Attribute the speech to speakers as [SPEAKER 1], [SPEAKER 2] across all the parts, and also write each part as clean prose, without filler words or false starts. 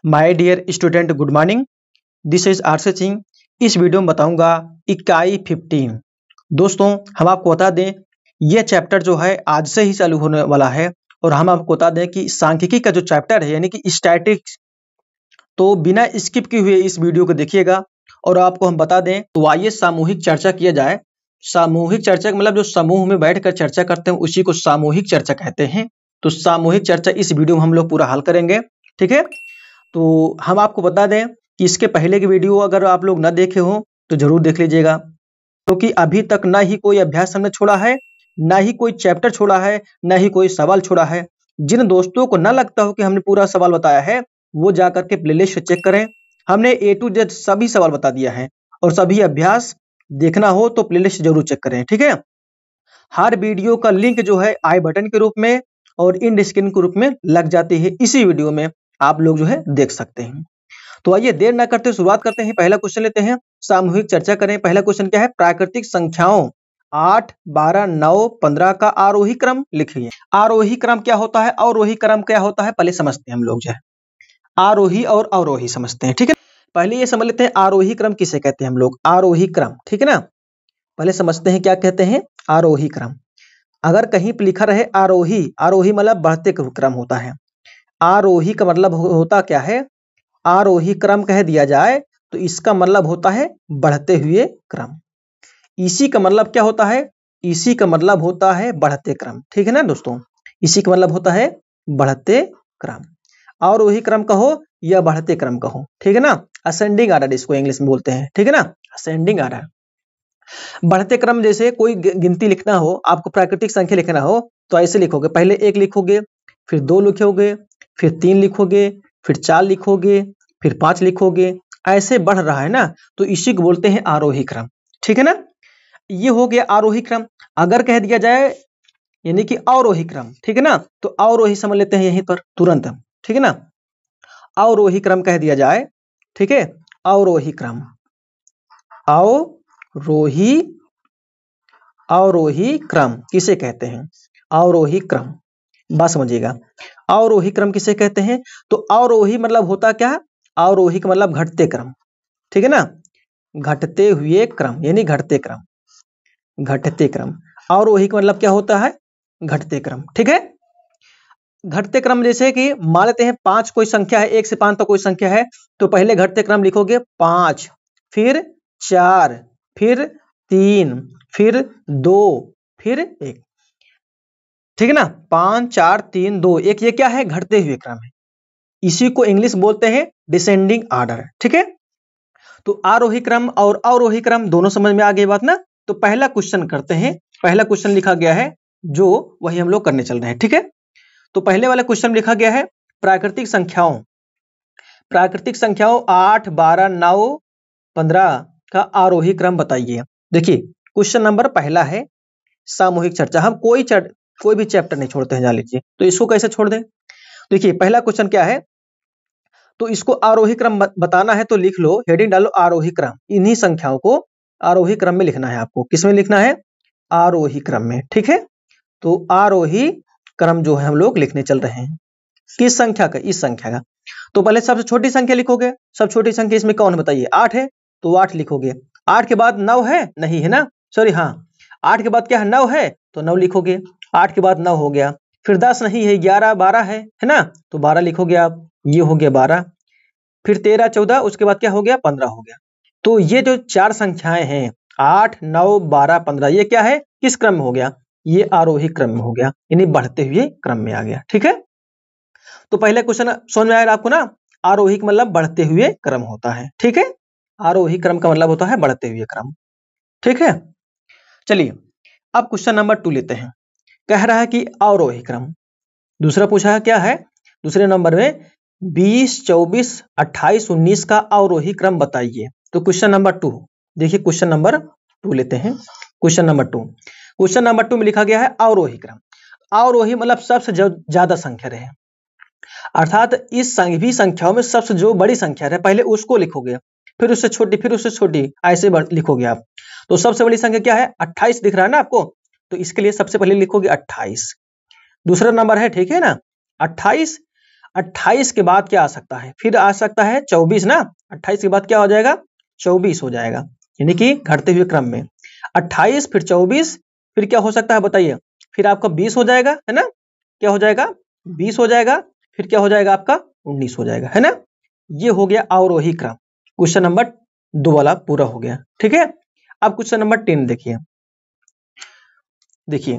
[SPEAKER 1] My dear student, good morning. This is आरसे सिंह। इस video में बताऊंगा इकाई 15। दोस्तों, हम आपको बता दें यह चैप्टर जो है आज से ही चालू होने वाला है और हम आपको बता दें कि सांख्यिकी का जो चैप्टर है यानी कि स्टैटिक्स, तो बिना स्किप किए हुए इस वीडियो को देखिएगा। और आपको हम बता दें तो आइए सामूहिक चर्चा किया जाए। सामूहिक चर्चा मतलब जो समूह में बैठकर चर्चा करते हैं उसी को सामूहिक चर्चा कहते हैं। तो सामूहिक चर्चा इस वीडियो में हम लोग पूरा हल करेंगे, ठीक है। तो हम आपको बता दें कि इसके पहले की वीडियो अगर आप लोग न देखे हो तो जरूर देख लीजिएगा, क्योंकि अभी तक ना ही कोई अभ्यास हमने छोड़ा है, ना ही कोई चैप्टर छोड़ा है, ना ही कोई सवाल छोड़ा है। जिन दोस्तों को न लगता हो कि हमने पूरा सवाल बताया है वो जाकर के प्लेलिस्ट चेक करें। हमने ए टू जेड सभी सवाल बता दिया है और सभी अभ्यास देखना हो तो प्लेलिस्ट जरूर चेक करें, ठीक है। हर वीडियो का लिंक जो है आई बटन के रूप में और इंड स्क्रीन के रूप में लग जाती है, इसी वीडियो में आप लोग जो है देख सकते हैं। तो आइए देर ना करते शुरुआत करते हैं। पहला क्वेश्चन लेते हैं, सामूहिक चर्चा करें। पहला क्वेश्चन क्या है? प्राकृतिक संख्याओं 8, 12, 9, 15 का आरोही क्रम लिखिए। आरोही क्रम क्या होता है, अवरोही क्रम क्या होता है, पहले समझते हैं हम लोग जो है। आरोही और अवरोही समझते हैं, ठीक है। पहले ये समझ लेते हैं आरोही क्रम किसे कहते हैं हम लोग। आरोही क्रम, ठीक है ना। पहले समझते हैं क्या कहते हैं आरोही क्रम। अगर कहीं पर लिखा रहे आरोही, आरोही मतलब बढ़ते क्रम होता है। आरोही का मतलब होता क्या है, आरोही क्रम कह दिया जाए तो इसका मतलब होता है बढ़ते हुए क्रम। इसी का मतलब क्या होता है, इसी का मतलब होता है बढ़ते क्रम, ठीक है ना दोस्तों। इसी का मतलब होता है बढ़ते क्रम। आरोही क्रम कहो या बढ़ते क्रम कहो, ठीक है ना। असेंडिंग आर्डर इसको इंग्लिश में बोलते हैं, ठीक है ना, असेंडिंग आर्डर। बढ़ते क्रम जैसे कोई गिनती लिखना हो, आपको प्राकृतिक संख्या लिखना हो तो ऐसे लिखोगे, पहले 1 लिखोगे, फिर 2 लिखोगे, फिर 3 लिखोगे, फिर 4 लिखोगे, फिर 5 लिखोगे, ऐसे बढ़ रहा है ना, तो इसी को बोलते हैं आरोही क्रम, ठीक है ना। ये हो गया आरोही क्रम। अगर कह दिया जाए यानी कि अवरोही क्रम, ठीक है ना, तो अवरोही समझ लेते हैं यहीं पर तुरंत, ठीक है ना। अवरोही क्रम कह दिया जाए, ठीक है, अवरोही क्रम। अवरोही, अवरोही क्रम किसे कहते हैं, अवरोही क्रम, बात समझिएगा। अवरोही क्रम किसे कहते हैं, तो अवरोही मतलब होता क्या है, अवरोही का मतलब घटते क्रम, ठीक है ना, घटते हुए क्रम यानी घटते क्रम, घटते क्रम। अवरोही का मतलब क्या होता है, घटते क्रम, ठीक है। घटते क्रम जैसे कि मान लेते हैं 5 कोई संख्या है, 1 से 5 तक कोई संख्या है, तो पहले घटते क्रम लिखोगे 5, फिर 4, फिर 3, फिर 2, फिर 1, ठीक है ना। 5, 4, 3, 2, 1, ये क्या है, घटते हुए क्रम है। इसी को इंग्लिश बोलते हैं डिसेंडिंग आर्डर, ठीक है। तो आरोही क्रम और अवरोही क्रम दोनों समझ में आ गई बात ना। तो पहला क्वेश्चन करते हैं। पहला क्वेश्चन लिखा गया है जो वही हम लोग करने चल रहे हैं, ठीक है। तो पहले वाला क्वेश्चन लिखा गया है प्राकृतिक संख्याओं, प्राकृतिक संख्याओं 8, 12, 9, 15 का आरोही क्रम बताइए। देखिए क्वेश्चन नंबर पहला है सामूहिक चर्चा। हम कोई भी चैप्टर नहीं छोड़ते हैं, जान लीजिए। तो इसको कैसे छोड़ दें, देखिए पहला क्वेश्चन क्या है, तो इसको आरोही क्रम बताना है तो लिख लो, हेडिंग डालो आरोही क्रम। इन्हीं संख्याओं को आरोही क्रम में लिखना है आपको। किसमें लिखना है, आरोही क्रम में, ठीक है। तो आरोही क्रम जो है हम लोग लिखने चल रहे हैं। किस संख्या का, इस संख्या का। तो पहले सबसे छोटी संख्या लिखोगे। सब छोटी संख्या इसमें कौन है बताइए, 8 है, तो 8 लिखोगे। 8 के बाद 9 है, नहीं है ना, सॉरी, हाँ 8 के बाद क्या है, 9 है, तो 9 लिखोगे। 8 के बाद 9 हो गया, फिर 10 नहीं है, 11, 12 है ना, तो 12 लिखोगे आप, ये हो गया 12। फिर 13, 14, उसके बाद क्या हो गया, 15 हो गया। तो ये जो 4 संख्याएं हैं 8, 9, 12, 15, ये क्या है, किस क्रम में हो गया, ये आरोही क्रम में हो गया, यानी बढ़ते हुए क्रम में आ गया, ठीक है। तो पहले क्वेश्चन समझ में आया आपको ना, आरोही का मतलब बढ़ते हुए क्रम होता है, ठीक है। आरोही क्रम का मतलब होता है बढ़ते हुए क्रम, ठीक है। चलिए अब क्वेश्चन नंबर 2 लेते हैं। कह रहा है कि अवरोही क्रम। दूसरा पूछा है क्या है, दूसरे नंबर में 20, 24, 28, 19 का अवरोही क्रम बताइए। तो क्वेश्चन नंबर 2, देखिए क्वेश्चन नंबर 2 लेते हैं। क्वेश्चन नंबर 2, क्वेश्चन नंबर 2 में लिखा गया है अवरोही क्रम। अवरोही मतलब सबसे ज्यादा संख्या रहे, अर्थात इस सभी संख्याओं में सबसे जो बड़ी संख्या है पहले उसको लिखोगे, फिर उससे छोटी, फिर उससे छोटी, ऐसे लिखोगे आप। तो सबसे बड़ी संख्या क्या है, 28 दिख रहा है ना आपको, तो इसके लिए सबसे पहले लिखोगे 28। दूसरा नंबर है, ठीक है ना, 28। 28 के बाद क्या आ सकता है? फिर आ सकता है 24 ना। 28 के बाद क्या हो जाएगा? 24 हो जाएगा, यानी कि घटते हुए क्रम में 28 फिर 24 फिर क्या हो सकता है बताइए? फिर आपका 20 हो जाएगा, है ना? क्या हो जाएगा? 20 हो जाएगा। फिर क्या हो जाएगा आपका? 19 हो जाएगा, है ना? ये हो गया अवरोही क्रम। क्वेश्चन नंबर 2 वाला पूरा हो गया, ठीक है। अब क्वेश्चन नंबर 3 देखिए। देखिए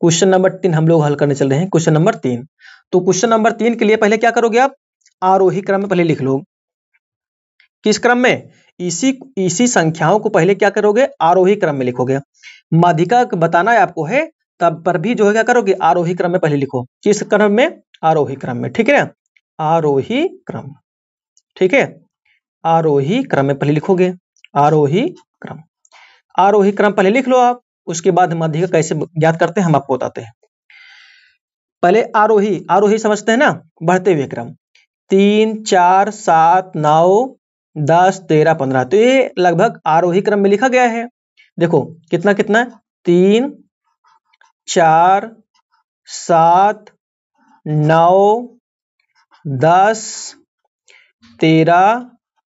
[SPEAKER 1] क्वेश्चन नंबर 3 हम लोग हल करने चल रहे हैं। क्वेश्चन नंबर 3, तो क्वेश्चन नंबर 3 के लिए पहले क्या करोगे आप? आरोही क्रम में पहले लिख लो। किस क्रम में? इसी संख्याओं को पहले क्या करोगे? आरोही क्रम में लिखोगे। माध्यिका बताना है आपको है, तब पर भी जो है क्या करोगे? आरोही क्रम में पहले लिखो। किस क्रम में? आरोही क्रम में, ठीक है ना? आरोही क्रम, ठीक है। आरोही क्रम में पहले लिखोगे। आरोही क्रम, आरोही क्रम पहले लिख लो आप। उसके बाद माध्यिका कैसे ज्ञात करते हैं हम आपको बताते हैं। पहले आरोही, आरोही समझते हैं ना, बढ़ते हुए क्रम। 3 4 7 9 10 13 15, तो ये लगभग आरोही क्रम में लिखा गया है। देखो कितना कितना, 3 4 7 9 10 13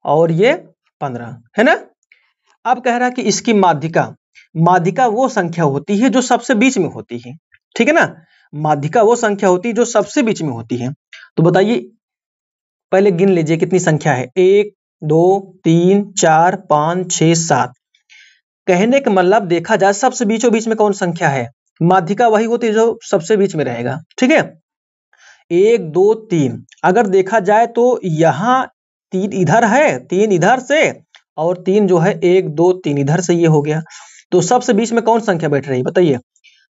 [SPEAKER 1] और ये 15, है ना? अब कह रहा है कि इसकी माध्यिका, माध्यिका वो संख्या होती है जो सबसे बीच में होती है, ठीक है ना? माध्यिका वो संख्या होती है जो सबसे बीच में होती है। तो बताइए, पहले गिन लीजिए कितनी संख्या है। 1 2 3 4 5 6 7। कहने का मतलब देखा जाए सबसे बीचों बीच में कौन संख्या है? माध्यिका वही होती है जो सबसे बीच में रहेगा, ठीक है। 1 2 3, अगर देखा जाए तो यहाँ 3 इधर है, 3 इधर से और 3 जो है 1 2 3 इधर से, ये हो गया। तो सबसे बीच में कौन संख्या बैठ रही है बताइए?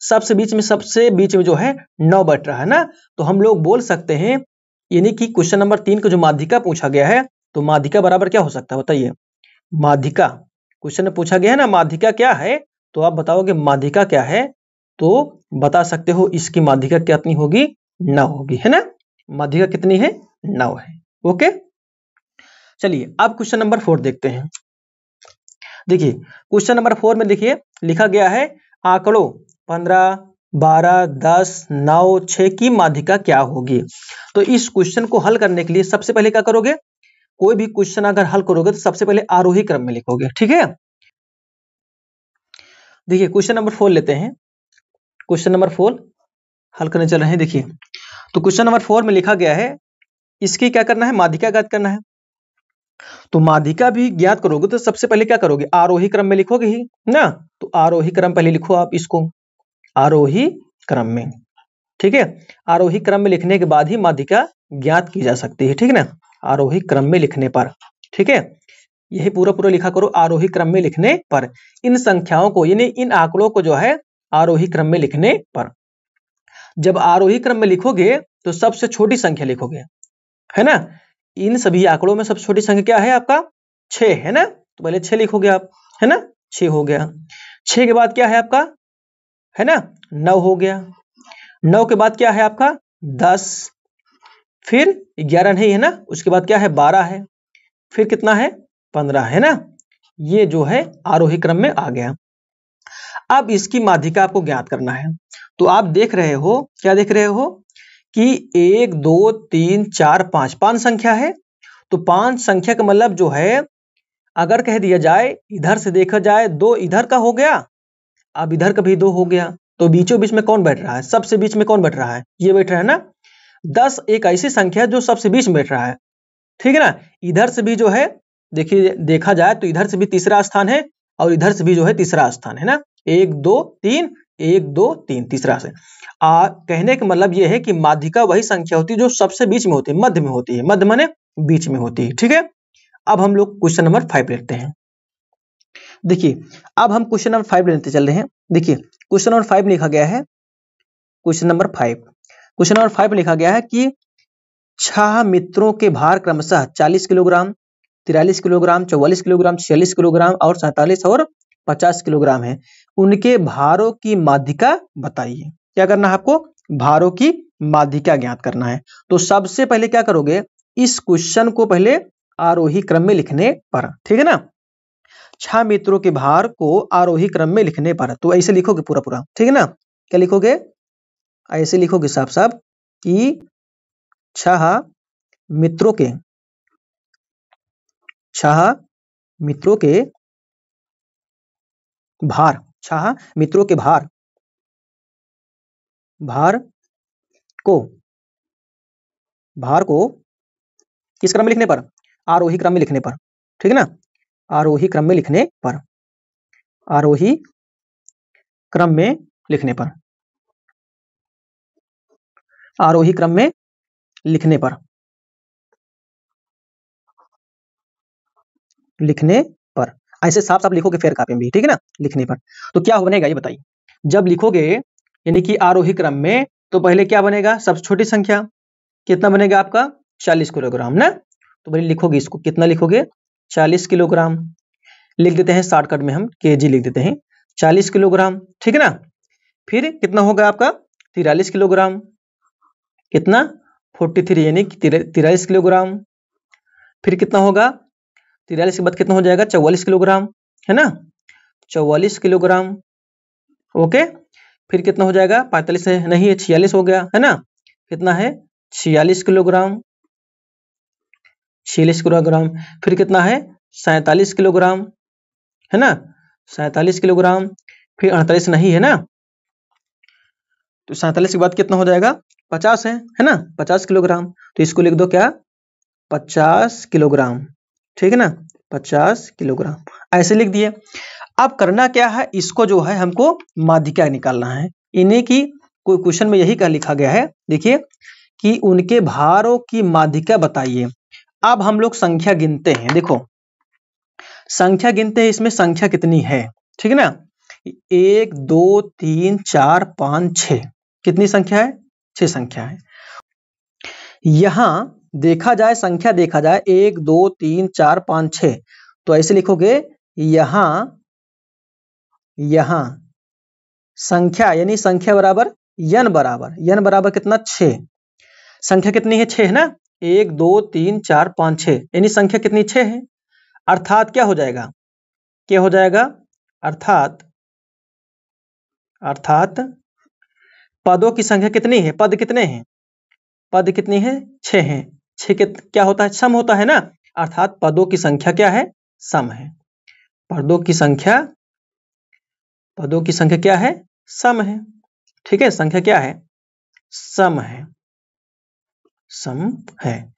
[SPEAKER 1] सबसे बीच में जो है 9 बैठ रहा है ना। तो हम लोग बोल सकते हैं, यानी कि क्वेश्चन नंबर 3 का जो माध्यिका पूछा गया है, तो माध्यिका बराबर क्या हो सकता है बताइए? माध्यिका क्वेश्चन में पूछा गया है ना, माध्यिका क्या है? तो आप बताओगे माध्यिका क्या है, तो बता सकते हो इसकी माध्यिका कितनी होगी? 9 होगी, है ना? माध्यिका कितनी है? 9 है। ओके, चलिए अब क्वेश्चन नंबर 4 देखते हैं। देखिए क्वेश्चन नंबर 4 में देखिए लिखा गया है आंकड़ों 15 12 10 9 6 की माध्यिका क्या होगी? तो इस क्वेश्चन को हल करने के लिए सबसे पहले क्या करोगे? कोई भी क्वेश्चन अगर हल करोगे तो सबसे पहले आरोही क्रम में लिखोगे, ठीक है। देखिए क्वेश्चन नंबर 4 लेते हैं। क्वेश्चन नंबर 4 हल करने चल रहे हैं। देखिए तो क्वेश्चन नंबर 4 में लिखा गया है, इसकी क्या करना है? माध्यिका ज्ञात करना है। तो माध्यिका भी ज्ञात करोगे तो सबसे पहले क्या करोगे? आरोही क्रम में लिखोगे ही ना। तो आरोही क्रम पहले लिखो आप इसको, आरोही क्रम में, ठीक है। आरोही क्रम में लिखने के बाद ही माध्यिका ज्ञात की जा सकती है, ठीक है ना? आरोही क्रम में लिखने पर, ठीक है। यही पूरा पूरा लिखा करो, आरोही क्रम में लिखने पर। इन संख्याओं को यानी इन आंकड़ों को जो है आरोही क्रम में लिखने पर, जब आरोही क्रम में लिखोगे तो सबसे छोटी संख्या लिखोगे, है ना? इन सभी आंकड़ों में सबसे छोटी संख्या क्या है आपका? 6 है ना। तो पहले 6 लिखोगे आप, है ना? 6 हो गया। 6 के बाद क्या है आपका? है ना? 9 हो गया। 9 के बाद क्या है आपका? 10, फिर 11 नहीं है ना, उसके बाद क्या है? 12 है, फिर कितना है? 15, है ना? ये जो है आरोही क्रम में आ गया। अब इसकी माध्यिका आपको ज्ञात करना है। तो आप देख रहे हो, क्या देख रहे हो कि 1 2 3 4 5, 5 संख्या है। तो 5 संख्या का मतलब जो है, अगर कह दिया जाए इधर से देखा जाए 2 इधर का हो गया, अब इधर का भी 2 हो गया, तो बीचों बीच में कौन बैठ रहा है? सबसे बीच में कौन बैठ रहा है? ये बैठ रहा है ना। 10 एक ऐसी संख्या है जो सबसे बीच में बैठ रहा है, ठीक है ना। इधर से भी जो है, देखिए देखा जाए तो इधर से भी तीसरा स्थान है और इधर से भी जो है तीसरा स्थान है ना। 1 2 3 1 2 3 तीसरा से। कहने का मतलब यह है कि माध्यिका वही संख्या होती है जो सबसे बीच में होती है, मध्य में होती है। मध्य माने बीच में होती है, ठीक है। अब हम लोग क्वेश्चन नंबर 5 लेते हैं। देखिए अब हम क्वेश्चन नंबर 5 लेते चल रहे हैं। देखिए क्वेश्चन नंबर 5 लिखा गया है, क्वेश्चन नंबर 5, क्वेश्चन नंबर 5 लिखा गया है कि 6 मित्रों के भार क्रमशः 40 किलोग्राम, 43 किलोग्राम, 44 किलोग्राम, 46 किलोग्राम और 47 और 50 किलोग्राम है। उनके भारों की माध्यिका बताइए। क्या करना है आपको? भारों की माध्यिका ज्ञात करना है। तो सबसे पहले क्या करोगे? इस क्वेश्चन को पहले आरोही क्रम में लिखने पर, ठीक है ना। 6 मित्रों के भार को आरोही क्रम में लिखने पर, तो ऐसे लिखोगे पूरा पूरा, ठीक है ना। क्या लिखोगे? ऐसे लिखोगे साफ साफ कि छह मित्रों के, छह मित्रों के भार, छह मित्रों के भार, भार को, भार को किस क्रम में लिखने पर? आरोही क्रम में लिखने पर, ठीक है ना, आरोही क्रम में लिखने पर, आरोही क्रम में लिखने पर, आरोही क्रम में लिखने पर, लिखने पर ऐसे साफ साफ लिखोगे फेयर कॉपी में भी, ठीक है ना, लिखने पर। तो क्या बनेगा ये बताइए, जब लिखोगे यानी कि आरोही क्रम में, तो पहले क्या बनेगा, सबसे छोटी संख्या कितना बनेगा आपका 40 किलोग्राम ना, तो पहले लिखोगे इसको, कितना लिखोगे 40 किलोग्राम, लिख देते हैं शॉर्टकट में हम केजी लिख देते हैं 40 किलोग्राम, ठीक है ना। फिर कितना होगा आपका 43 किलोग्राम, कितना 43 यानी 43 किलोग्राम। फिर कितना होगा 43 के बाद कितना हो जाएगा 44 किलोग्राम, है ना, 44 किलोग्राम, ओके। फिर कितना हो जाएगा 45 है नहीं है 46 हो गया, है ना, कितना है 46 किलोग्राम, 46 किलोग्राम। फिर कितना है 47 किलोग्राम, है ना, 47 किलोग्राम। फिर 48 नहीं है ना, तो 47 के बाद कितना हो जाएगा 50 है ना, 50 किलोग्राम, तो इसको लिख दो क्या 50 किलोग्राम, ठीक है ना, 50 किलोग्राम ऐसे लिख दिए। अब करना क्या है, इसको जो है हमको माध्यिका निकालना है, इन्हीं की कोई क्वेश्चन में यही लिखा गया है, देखिए कि उनके भारों की माध्यिका बताइए। अब हम लोग संख्या गिनते हैं, देखो संख्या गिनते हैं, इसमें संख्या कितनी है, ठीक है ना, 1 2 3 4 5 6, कितनी संख्या है 6 संख्या है। यहां देखा जाए, संख्या देखा जाए 1 2 3 4 5 6, तो ऐसे लिखोगे यहां, यहां संख्या यानी संख्या बराबर यन बराबर, यन बराबर कितना 6, संख्या कितनी है 6 है ना, 1 2 3 4 5 6 यानी संख्या कितनी 6 है। अर्थात क्या हो जाएगा, क्या हो जाएगा, अर्थात, अर्थात पदों की संख्या कितनी है, पद कितने हैं, पद कितनी है 6 है, 6 के क्या होता है सम होता है ना, अर्थात पदों की संख्या क्या है सम है, पदों की संख्या, पदों की संख्या क्या है सम है, ठीक है, संख्या क्या है सम है, सम है।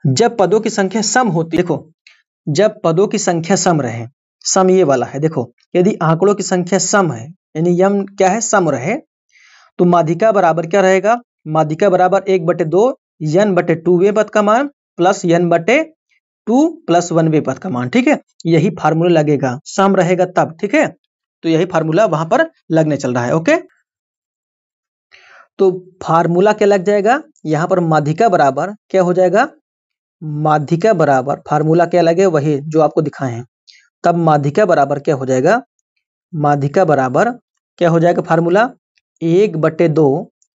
[SPEAKER 1] जब पदों की संख्या सम होती, देखो जब पदों की संख्या सम रहे, सम ये वाला है, देखो यदि आंकड़ों की संख्या सम है यानी यम क्या है सम रहे, तो माध्यिका बराबर क्या रहेगा, माध्यिका बराबर 1/2 यन बटे 2वें पद का मान प्लस यन बटे 2 प्लस 1वें पद का मान, ठीक है, यही फार्मूला लगेगा, सम रहेगा तब, ठीक है, तो यही फार्मूला वहां पर लगने चल रहा है, ओके। तो फार्मूला क्या लग जाएगा, यहां पर माध्यिका बराबर क्या हो जाएगा, माध्यिका बराबर फार्मूला क्या लगे वही जो आपको दिखाए हैं, तब माध्यिका बराबर क्या हो जाएगा, माध्यिका बराबर क्या हो जाएगा फार्मूला 1/2,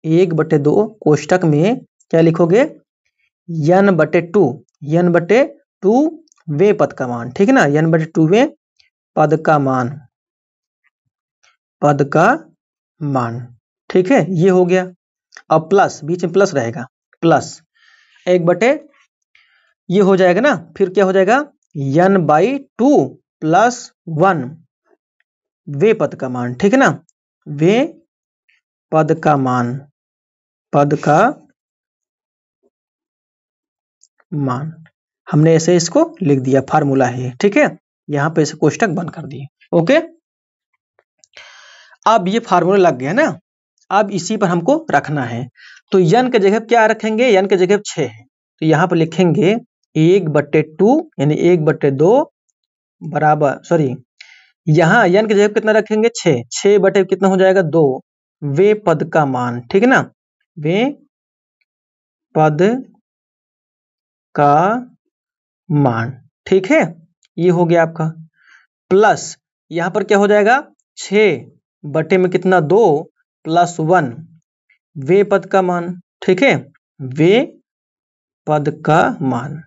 [SPEAKER 1] 1/2 कोष्टक में क्या लिखोगे यन बटे 2, यन बटे 2 वे पद का मान, ठीक है ना, यन बटे 2 वे पद का मान, पद का मान, ठीक है, ये हो गया। अब प्लस बीच में प्लस रहेगा, प्लस 1/, ये हो जाएगा ना, फिर क्या हो जाएगा n/2 प्लस 1 वे पद का मान, ठीक है ना, वे पद का मान, पद का मान, हमने ऐसे इसको लिख दिया, फार्मूला है, ठीक है, यहां पे इसे कोष्टक बंद कर दिए, ओके। अब ये फार्मूला लग गया ना, अब इसी पर हमको रखना है, तो यन के जगह क्या रखेंगे, यन के जगह 6 है, तो यहां पर लिखेंगे 1/2 यानी 1/2 बराबर, सॉरी यहां यन की जगह कितना रखेंगे 6, 6 बटे कितना हो जाएगा 2 वे पद का मान, ठीक है ना, वे पद का मान, ठीक है, ये हो गया आपका, प्लस यहां पर क्या हो जाएगा 6 बटे में कितना 2 प्लस 1 वे पद का मान, ठीक है, वे पद का मान,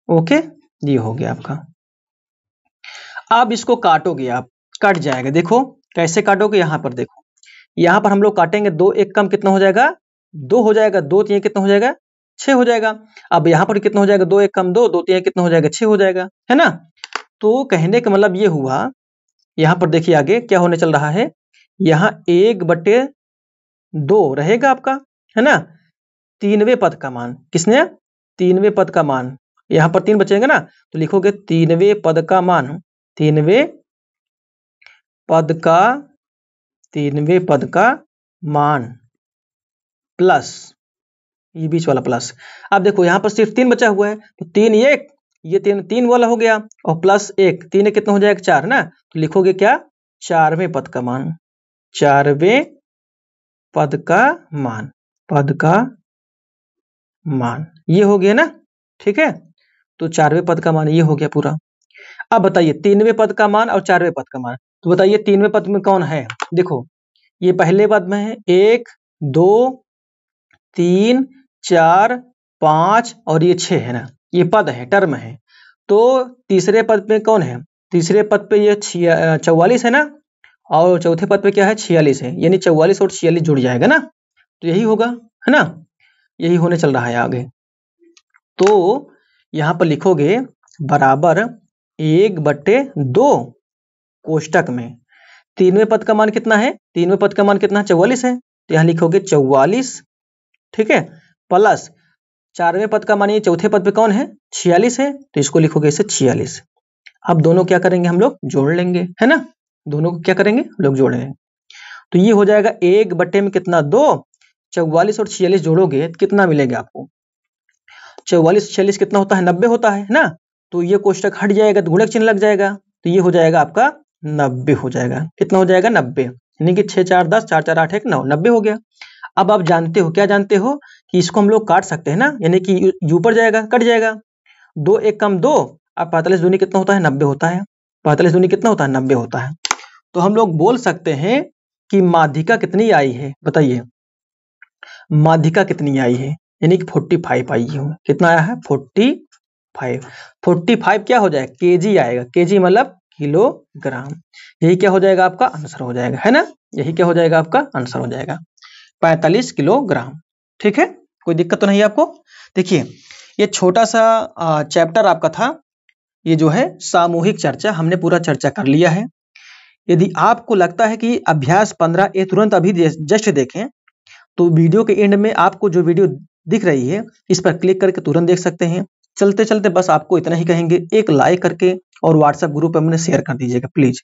[SPEAKER 1] ओके, ये हो गया आपका। अब इसको काटोगे आप, कट जाएगा, देखो कैसे काटोगे, यहां पर देखो यहाँ पर हम लोग काटेंगे, 2 1 कम कितना हो जाएगा, 2 हो जाएगा, 2 3 कितना हो जाएगा, 6 हो जाएगा। अब यहाँ पर कितना हो जाएगा, 2 1 कम 2, 2 3 कितना हो जाएगा, 6 हो जाएगा, है ना। तो कहने का मतलब ये हुआ, यहाँ पर देखिए आगे क्या होने चल रहा है, यहाँ 1/2 रहेगा आपका, है ना, 3वें पद का मान। किसने, 3वें पद का मान। यहाँ पर 3 बचेंगे ना, तो लिखोगे 3वें पद का मान, 3वें पद का मान प्लस ये बीच वाला प्लस। अब देखो यहाँ पर सिर्फ 3 बचा हुआ है, तो 3 1, ये 3 वाला हो गया, और प्लस 1, 3 कितना हो जाएगा, 4 ना। तो लिखोगे क्या, 4वें पद का मान, 4वें पद का मान, ये हो गया ना, ठीक है। तो 4वें पद का मान ये हो गया पूरा। अब बताइए 3वें पद का मान और 4वें पद का मान, तो बताइए 3वें पद में कौन है। देखो ये पहले पद में है 1 2 3 4 5 और ये 6 है ना, ये पद है, टर्म है। तो तीसरे पद पे कौन है, तीसरे पद पे ये 44 है ना, और चौथे पद पे क्या है, 46 है, यानी 44 और 46 जुड़ जाएगा ना, तो यही होगा, है ना, यही होने चल रहा है आगे। तो यहाँ पर लिखोगे बराबर 1/2 कोष्टक में 3वें पद का मान कितना है, 3वें पद का मान कितना, 44 है, तो यहाँ लिखोगे 44, ठीक है, प्लस 4वें पद का मान, ये चौथे पद पे कौन है, 46 है, तो इसको लिखोगे इसे 46। अब दोनों क्या करेंगे, हम लोग जोड़ लेंगे, है ना, दोनों को क्या करेंगे, हम लोग जोड़ेंगे। तो ये हो जाएगा 1/2 में कितना, 2, 44 और 46 जोड़ोगे तो कितना मिलेगा आपको, 44 46 कितना होता है, 90 होता है ना। तो ये कोष्टक हट जाएगा, तो गुणक चिन्ह लग जाएगा, तो ये हो जाएगा आपका 90 हो जाएगा। कितना हो जाएगा, 90, यानी कि 6 4 10 4 4 8 1 9, 90 हो गया। अब आप जानते हो, क्या जानते हो कि इसको हम लोग काट सकते हैं ना, यानी कि ऊपर जाएगा, कट जाएगा, 2 1 कम 2, अब 45 दूनी कितना होता है, 90 होता है, 45 दूनी कितना होता है, 90 होता है। तो हम लोग बोल सकते हैं कि माध्यिका कितनी आई है, बताइए माध्यिका कितनी आई है, यानी कि 45 आई है। कितना आया है, 45। 45 क्या हो जाएगा, केजी आएगा, केजी मतलब किलोग्राम। यही क्या हो जाएगा, आपका आंसर हो जाएगा, है ना, यही क्या हो जाएगा, आपका आंसर हो जाएगा 45 किलोग्राम। ठीक है, कोई दिक्कत तो नहीं आपको। देखिए ये छोटा सा चैप्टर आपका था, ये जो है सामूहिक चर्चा, हमने पूरा चर्चा कर लिया है। यदि आपको लगता है कि अभ्यास 15 ये तुरंत अभी जस्ट देखें, तो वीडियो के एंड में आपको जो वीडियो दिख रही है इस पर क्लिक करके तुरंत देख सकते हैं। चलते चलते बस आपको इतना ही कहेंगे, एक लाइक करके और व्हाट्सएप ग्रुप में शेयर कर दीजिएगा प्लीज।